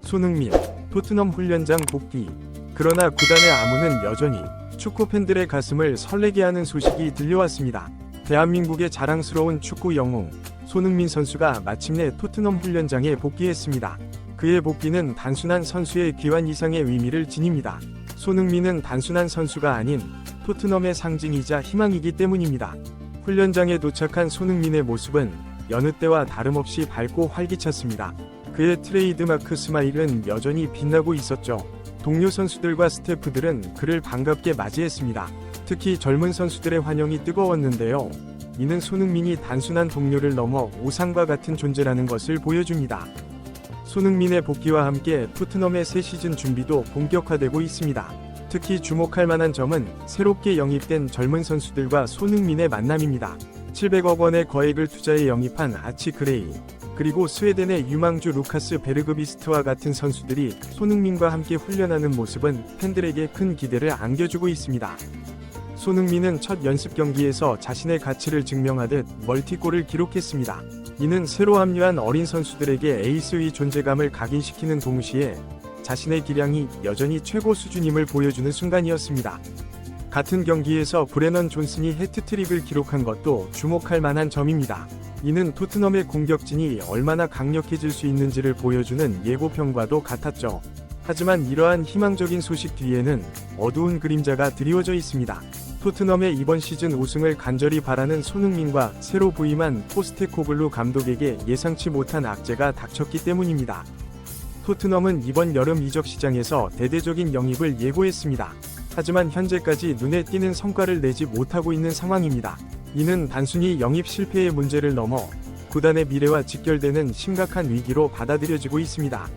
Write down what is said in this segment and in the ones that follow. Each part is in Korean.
손흥민, 토트넘 훈련장 복귀. 그러나 구단의 암호는 여전히 축구 팬들의 가슴을 설레게 하는 소식이 들려왔습니다. 대한민국의 자랑스러운 축구 영웅 손흥민 선수가 마침내 토트넘 훈련장에 복귀했습니다. 그의 복귀는 단순한 선수의 귀환 이상의 의미를 지닙니다. 손흥민은 단순한 선수가 아닌 토트넘의 상징이자 희망이기 때문입니다. 훈련장에 도착한 손흥민의 모습은 여느 때와 다름없이 밝고 활기찼습니다. 그의 트레이드마크 스마일은 여전히 빛나고 있었죠. 동료 선수들과 스태프들은 그를 반갑게 맞이했습니다. 특히 젊은 선수들의 환영이 뜨거웠는데요. 이는 손흥민이 단순한 동료를 넘어 우상과 같은 존재라는 것을 보여줍니다. 손흥민의 복귀와 함께 토트넘의 새 시즌 준비도 본격화되고 있습니다. 특히 주목할 만한 점은 새롭게 영입된 젊은 선수들과 손흥민의 만남입니다. 700억 원의 거액을 투자해 영입한 아치 그레이, 그리고 스웨덴의 유망주 루카스 베르그비스트와 같은 선수들이 손흥민과 함께 훈련하는 모습은 팬들에게 큰 기대를 안겨주고 있습니다. 손흥민은 첫 연습 경기에서 자신의 가치를 증명하듯 멀티골을 기록했습니다. 이는 새로 합류한 어린 선수들에게 에이스의 존재감을 각인시키는 동시에 자신의 기량이 여전히 최고 수준임을 보여주는 순간이었습니다. 같은 경기에서 브레넌 존슨이 해트트릭을 기록한 것도 주목할 만한 점입니다. 이는 토트넘의 공격진이 얼마나 강력해질 수 있는지를 보여주는 예고편과도 같았죠. 하지만 이러한 희망적인 소식 뒤에는 어두운 그림자가 드리워져 있습니다. 토트넘의 이번 시즌 우승을 간절히 바라는 손흥민과 새로 부임한 포스테코글루 감독에게 예상치 못한 악재가 닥쳤기 때문입니다. 토트넘은 이번 여름 이적 시장에서 대대적인 영입을 예고했습니다. 하지만 현재까지 눈에 띄는 성과를 내지 못하고 있는 상황입니다. 이는 단순히 영입 실패의 문제를 넘어 구단의 미래와 직결되는 심각한 위기로 받아들여지고 있습니다.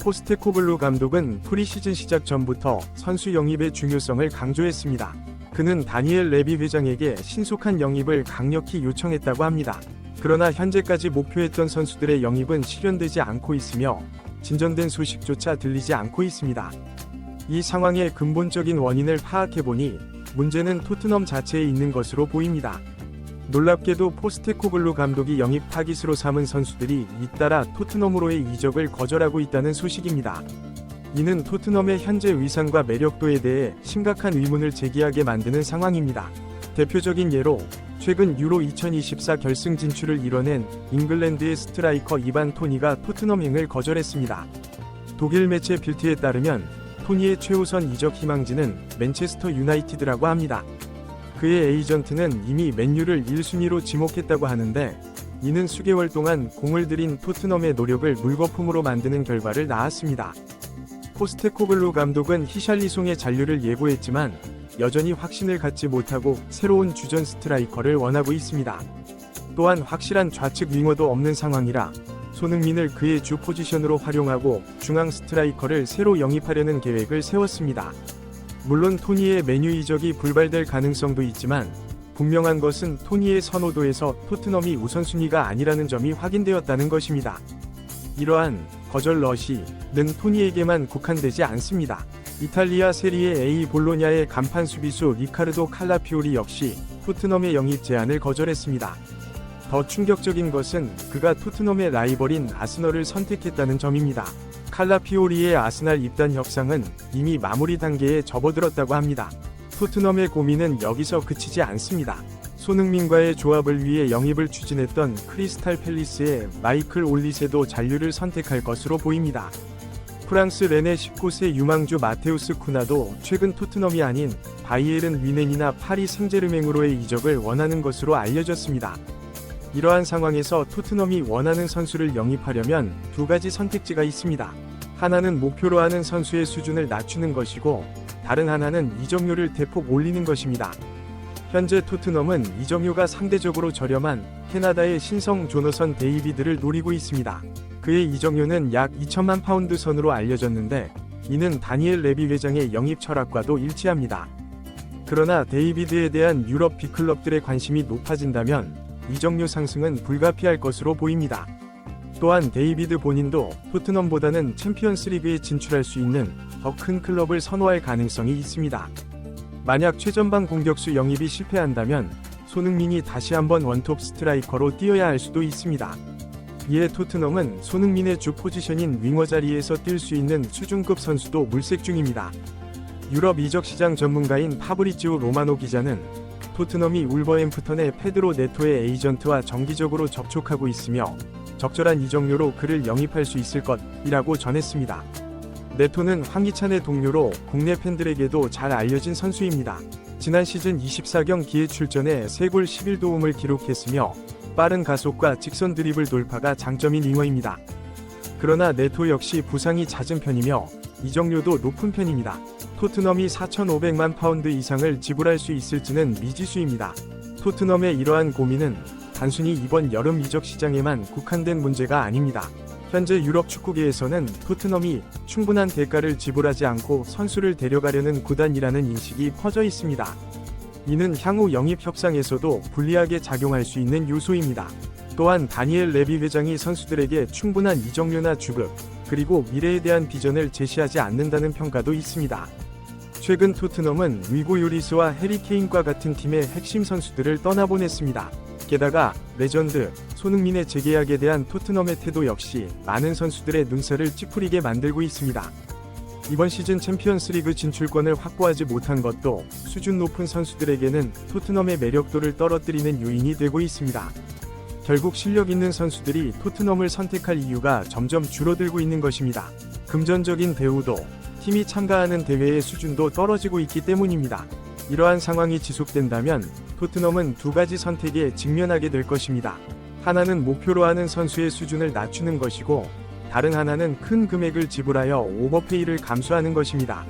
포스테코글루 감독은 프리시즌 시작 전부터 선수 영입의 중요성을 강조했습니다. 그는 다니엘 레비 회장에게 신속한 영입을 강력히 요청했다고 합니다. 그러나 현재까지 목표했던 선수들의 영입은 실현되지 않고 있으며 진전된 소식조차 들리지 않고 있습니다. 이 상황의 근본적인 원인을 파악해보니 문제는 토트넘 자체에 있는 것으로 보입니다. 놀랍게도 포스테코글루 감독이 영입 타깃으로 삼은 선수들이 잇따라 토트넘으로의 이적을 거절하고 있다는 소식입니다. 이는 토트넘의 현재 위상과 매력도에 대해 심각한 의문을 제기하게 만드는 상황입니다. 대표적인 예로 최근 유로 2024 결승 진출을 이뤄낸 잉글랜드의 스트라이커 이반 토니가 토트넘행을 거절했습니다. 독일 매체 빌트에 따르면 토니의 최우선 이적 희망지는 맨체스터 유나이티드라고 합니다. 그의 에이전트는 이미 맨유를 1순위로 지목했다고 하는데 이는 수개월 동안 공을 들인 토트넘의 노력을 물거품으로 만드는 결과를 낳았습니다. 포스테코글루 감독은 히샬리송의 잔류를 예고했지만 여전히 확신을 갖지 못하고 새로운 주전 스트라이커를 원하고 있습니다. 또한 확실한 좌측 윙어도 없는 상황이라 손흥민을 그의 주 포지션으로 활용하고 중앙 스트라이커를 새로 영입하려는 계획을 세웠습니다. 물론 토니의 맨유 이적이 불발될 가능성도 있지만 분명한 것은 토니의 선호도에서 토트넘이 우선순위가 아니라는 점이 확인되었다는 것입니다. 이러한 거절 러시는 토니에게만 국한되지 않습니다. 이탈리아 세리에 A 볼로냐의 간판 수비수 리카르도 칼라피오리 역시 토트넘의 영입 제안을 거절했습니다. 더 충격적인 것은 그가 토트넘의 라이벌인 아스널을 선택했다는 점입니다. 칼라피오리의 아스날 입단 협상은 이미 마무리 단계에 접어들었다고 합니다. 토트넘의 고민은 여기서 그치지 않습니다. 손흥민과의 조합을 위해 영입을 추진했던 크리스탈 팰리스의 마이클 올리세도 잔류를 선택할 것으로 보입니다. 프랑스 렌의 19세 유망주 마테우스 쿠나도 최근 토트넘이 아닌 바이에른 뮌헨이나 파리 생제르맹으로의 이적을 원하는 것으로 알려졌습니다. 이러한 상황에서 토트넘이 원하는 선수를 영입하려면 두 가지 선택지가 있습니다. 하나는 목표로 하는 선수의 수준을 낮추는 것이고 다른 하나는 이적료를 대폭 올리는 것입니다. 현재 토트넘은 이적료가 상대적으로 저렴한 캐나다의 신성 조너선 데이비드를 노리고 있습니다. 그의 이적료는 약 2천만 파운드 선으로 알려졌는데 이는 다니엘 레비 회장의 영입 철학과도 일치합니다. 그러나 데이비드에 대한 유럽 빅클럽들의 관심이 높아진다면 이적료 상승은 불가피할 것으로 보입니다. 또한 데이비드 본인도 토트넘보다는 챔피언스리그에 진출할 수 있는 더 큰 클럽을 선호할 가능성이 있습니다. 만약 최전방 공격수 영입이 실패한다면 손흥민이 다시 한번 원톱 스트라이커로 뛰어야 할 수도 있습니다. 이에 토트넘은 손흥민의 주 포지션인 윙어 자리에서 뛸 수 있는 수준급 선수도 물색 중입니다. 유럽 이적 시장 전문가인 파브리지오 로마노 기자는 토트넘이 울버햄프턴의 페드로 네토의 에이전트와 정기적으로 접촉하고 있으며 적절한 이적료로 그를 영입할 수 있을 것이라고 전했습니다. 네토는 황희찬의 동료로 국내 팬들에게도 잘 알려진 선수입니다. 지난 시즌 24경기에 출전해 3골 11도움을 기록했으며 빠른 가속과 직선 드리블 돌파가 장점인 윙어입니다. 그러나 네토 역시 부상이 잦은 편이며 이적료도 높은 편입니다. 토트넘이 4,500만 파운드 이상을 지불할 수 있을지는 미지수입니다. 토트넘의 이러한 고민은 단순히 이번 여름 이적 시장에만 국한된 문제가 아닙니다. 현재 유럽 축구계에서는 토트넘이 충분한 대가를 지불하지 않고 선수를 데려가려는 구단이라는 인식이 퍼져 있습니다. 이는 향후 영입 협상에서도 불리하게 작용할 수 있는 요소입니다. 또한 다니엘 레비 회장이 선수들에게 충분한 이적료나 주급, 그리고 미래에 대한 비전을 제시하지 않는다는 평가도 있습니다. 최근 토트넘은 위고 요리스와 해리 케인과 같은 팀의 핵심 선수들을 떠나보냈습니다. 게다가 레전드 손흥민의 재계약에 대한 토트넘의 태도 역시 많은 선수들의 눈살을 찌푸리게 만들고 있습니다. 이번 시즌 챔피언스리그 진출권을 확보하지 못한 것도 수준 높은 선수들에게는 토트넘의 매력도를 떨어뜨리는 요인이 되고 있습니다. 결국 실력 있는 선수들이 토트넘을 선택할 이유가 점점 줄어들고 있는 것입니다. 금전적인 대우도 팀이 참가하는 대회의 수준도 떨어지고 있기 때문입니다. 이러한 상황이 지속된다면 토트넘은 두 가지 선택에 직면하게 될 것입니다. 하나는 목표로 하는 선수의 수준을 낮추는 것이고, 다른 하나는 큰 금액을 지불하여 오버페이를 감수하는 것입니다.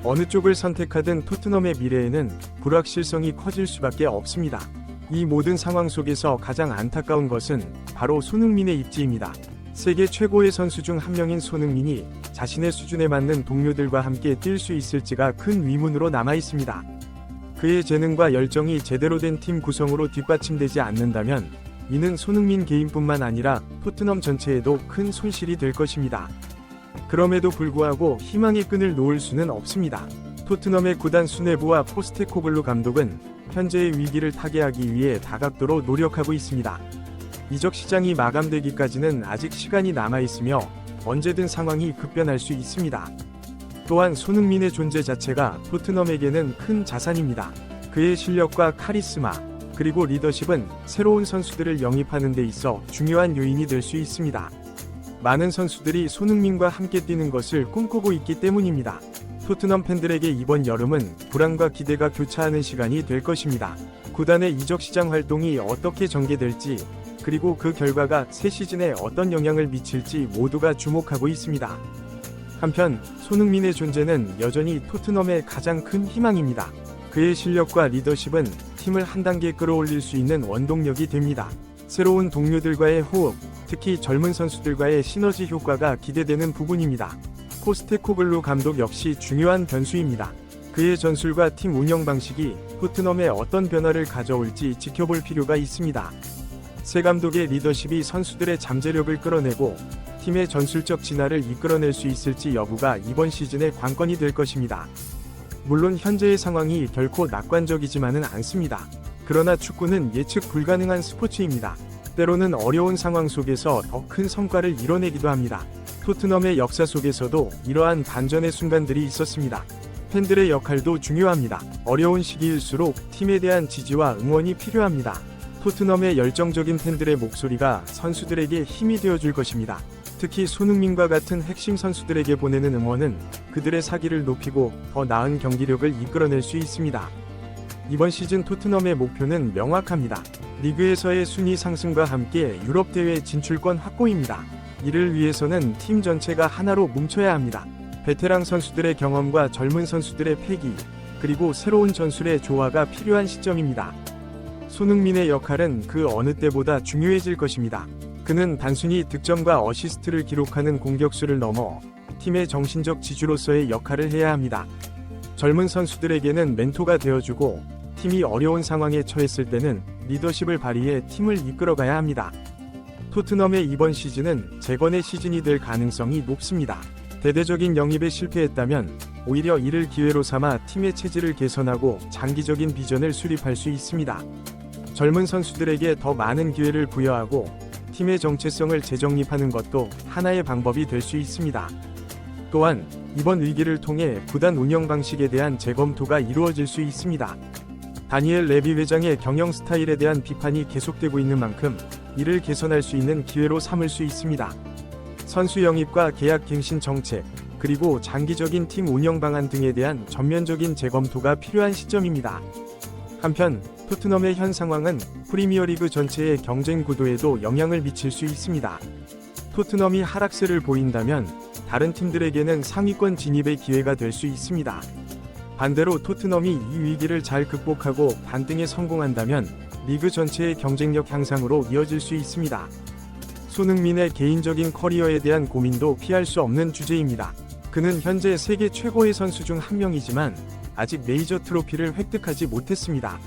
어느 쪽을 선택하든 토트넘의 미래에는 불확실성이 커질 수밖에 없습니다. 이 모든 상황 속에서 가장 안타까운 것은 바로 손흥민의 입지입니다. 세계 최고의 선수 중 한 명인 손흥민이 자신의 수준에 맞는 동료들과 함께 뛸 수 있을지가 큰 의문으로 남아 있습니다. 그의 재능과 열정이 제대로 된 팀 구성으로 뒷받침되지 않는다면 이는 손흥민 개인뿐만 아니라 토트넘 전체에도 큰 손실이 될 것입니다. 그럼에도 불구하고 희망의 끈을 놓을 수는 없습니다. 토트넘의 구단 수뇌부와 포스테코글루 감독은 현재의 위기를 타개하기 위해 다각도로 노력하고 있습니다. 이적 시장이 마감되기까지는 아직 시간이 남아있으며 언제든 상황이 급변할 수 있습니다. 또한 손흥민의 존재 자체가 토트넘에게는 큰 자산입니다. 그의 실력과 카리스마, 그리고 리더십은 새로운 선수들을 영입하는 데 있어 중요한 요인이 될 수 있습니다. 많은 선수들이 손흥민과 함께 뛰는 것을 꿈꾸고 있기 때문입니다. 토트넘 팬들에게 이번 여름은 불안과 기대가 교차하는 시간이 될 것입니다. 구단의 이적 시장 활동이 어떻게 전개될지, 그리고 그 결과가 새 시즌에 어떤 영향을 미칠지 모두가 주목하고 있습니다. 한편 손흥민의 존재는 여전히 토트넘의 가장 큰 희망입니다. 그의 실력과 리더십은 팀을 한 단계 끌어올릴 수 있는 원동력이 됩니다. 새로운 동료들과의 호흡, 특히 젊은 선수들과의 시너지 효과가 기대되는 부분입니다. 포스테코글루 감독 역시 중요한 변수입니다. 그의 전술과 팀 운영 방식이 토트넘에 어떤 변화를 가져올지 지켜볼 필요가 있습니다. 새 감독의 리더십이 선수들의 잠재력을 끌어내고 팀의 전술적 진화를 이끌어낼 수 있을지 여부가 이번 시즌의 관건이 될 것입니다. 물론 현재의 상황이 결코 낙관적이지만은 않습니다. 그러나 축구는 예측 불가능한 스포츠입니다. 때로는 어려운 상황 속에서 더 큰 성과를 이뤄내기도 합니다. 토트넘의 역사 속에서도 이러한 반전의 순간들이 있었습니다. 팬들의 역할도 중요합니다. 어려운 시기일수록 팀에 대한 지지와 응원이 필요합니다. 토트넘의 열정적인 팬들의 목소리가 선수들에게 힘이 되어줄 것입니다. 특히 손흥민과 같은 핵심 선수들에게 보내는 응원은 그들의 사기를 높이고 더 나은 경기력을 이끌어낼 수 있습니다. 이번 시즌 토트넘의 목표는 명확합니다. 리그에서의 순위 상승과 함께 유럽 대회 진출권 확보입니다. 이를 위해서는 팀 전체가 하나로 뭉쳐야 합니다. 베테랑 선수들의 경험과 젊은 선수들의 패기, 그리고 새로운 전술의 조화가 필요한 시점입니다. 손흥민의 역할은 그 어느 때보다 중요해질 것입니다. 그는 단순히 득점과 어시스트를 기록하는 공격수를 넘어 팀의 정신적 지주로서의 역할을 해야 합니다. 젊은 선수들에게는 멘토가 되어주고 팀이 어려운 상황에 처했을 때는 리더십을 발휘해 팀을 이끌어가야 합니다. 토트넘의 이번 시즌은 재건의 시즌이 될 가능성이 높습니다. 대대적인 영입에 실패했다면 오히려 이를 기회로 삼아 팀의 체질을 개선하고 장기적인 비전을 수립할 수 있습니다. 젊은 선수들에게 더 많은 기회를 부여하고 팀의 정체성을 재정립하는 것도 하나의 방법이 될 수 있습니다. 또한 이번 위기를 통해 구단 운영 방식에 대한 재검토가 이루어질 수 있습니다. 다니엘 레비 회장의 경영 스타일에 대한 비판이 계속되고 있는 만큼 이를 개선할 수 있는 기회로 삼을 수 있습니다. 선수 영입과 계약 갱신 정책, 그리고 장기적인 팀 운영 방안 등에 대한 전면적인 재검토가 필요한 시점입니다. 한편 토트넘의 현 상황은 프리미어리그 전체의 경쟁 구도에도 영향을 미칠 수 있습니다. 토트넘이 하락세를 보인다면 다른 팀들에게는 상위권 진입의 기회가 될 수 있습니다. 반대로 토트넘이 이 위기를 잘 극복하고 반등에 성공한다면 리그 전체의 경쟁력 향상으로 이어질 수 있습니다. 손흥민의 개인적인 커리어에 대한 고민도 피할 수 없는 주제입니다. 그는 현재 세계 최고의 선수 중 한 명이지만 아직 메이저 트로피를 획득하지 못했습니다.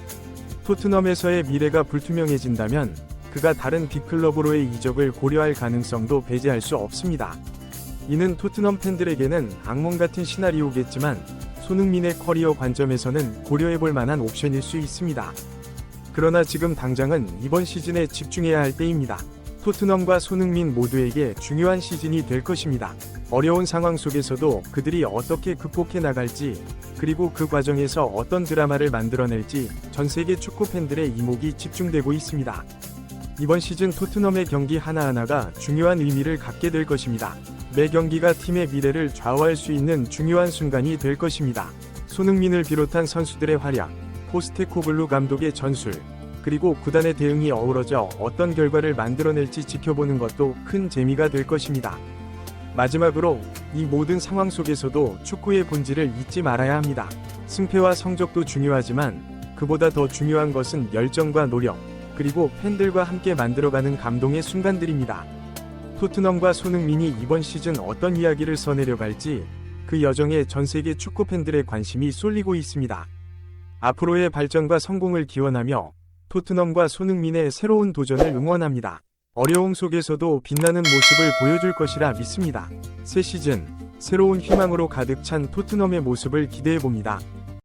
토트넘에서의 미래가 불투명해진다면 그가 다른 빅클럽으로의 이적을 고려할 가능성도 배제할 수 없습니다. 이는 토트넘 팬들에게는 악몽 같은 시나리오겠지만 손흥민의 커리어 관점에서는 고려해볼 만한 옵션일 수 있습니다. 그러나 지금 당장은 이번 시즌에 집중해야 할 때입니다. 토트넘과 손흥민 모두에게 중요한 시즌이 될 것입니다. 어려운 상황 속에서도 그들이 어떻게 극복해 나갈지, 그리고 그 과정에서 어떤 드라마를 만들어낼지 전 세계 축구 팬들의 이목이 집중되고 있습니다. 이번 시즌 토트넘의 경기 하나하나가 중요한 의미를 갖게 될 것입니다. 매 경기가 팀의 미래를 좌우할 수 있는 중요한 순간이 될 것입니다. 손흥민을 비롯한 선수들의 활약, 포스테코글루 감독의 전술, 그리고 구단의 대응이 어우러져 어떤 결과를 만들어낼지 지켜보는 것도 큰 재미가 될 것입니다. 마지막으로 이 모든 상황 속에서도 축구의 본질을 잊지 말아야 합니다. 승패와 성적도 중요하지만 그보다 더 중요한 것은 열정과 노력, 그리고 팬들과 함께 만들어가는 감동의 순간들입니다. 토트넘과 손흥민이 이번 시즌 어떤 이야기를 써내려갈지 그 여정에 전 세계 축구 팬들의 관심이 쏠리고 있습니다. 앞으로의 발전과 성공을 기원하며 토트넘과 손흥민의 새로운 도전을 응원합니다. 어려움 속에서도 빛나는 모습을 보여줄 것이라 믿습니다. 새 시즌, 새로운 희망으로 가득 찬 토트넘의 모습을 기대해봅니다.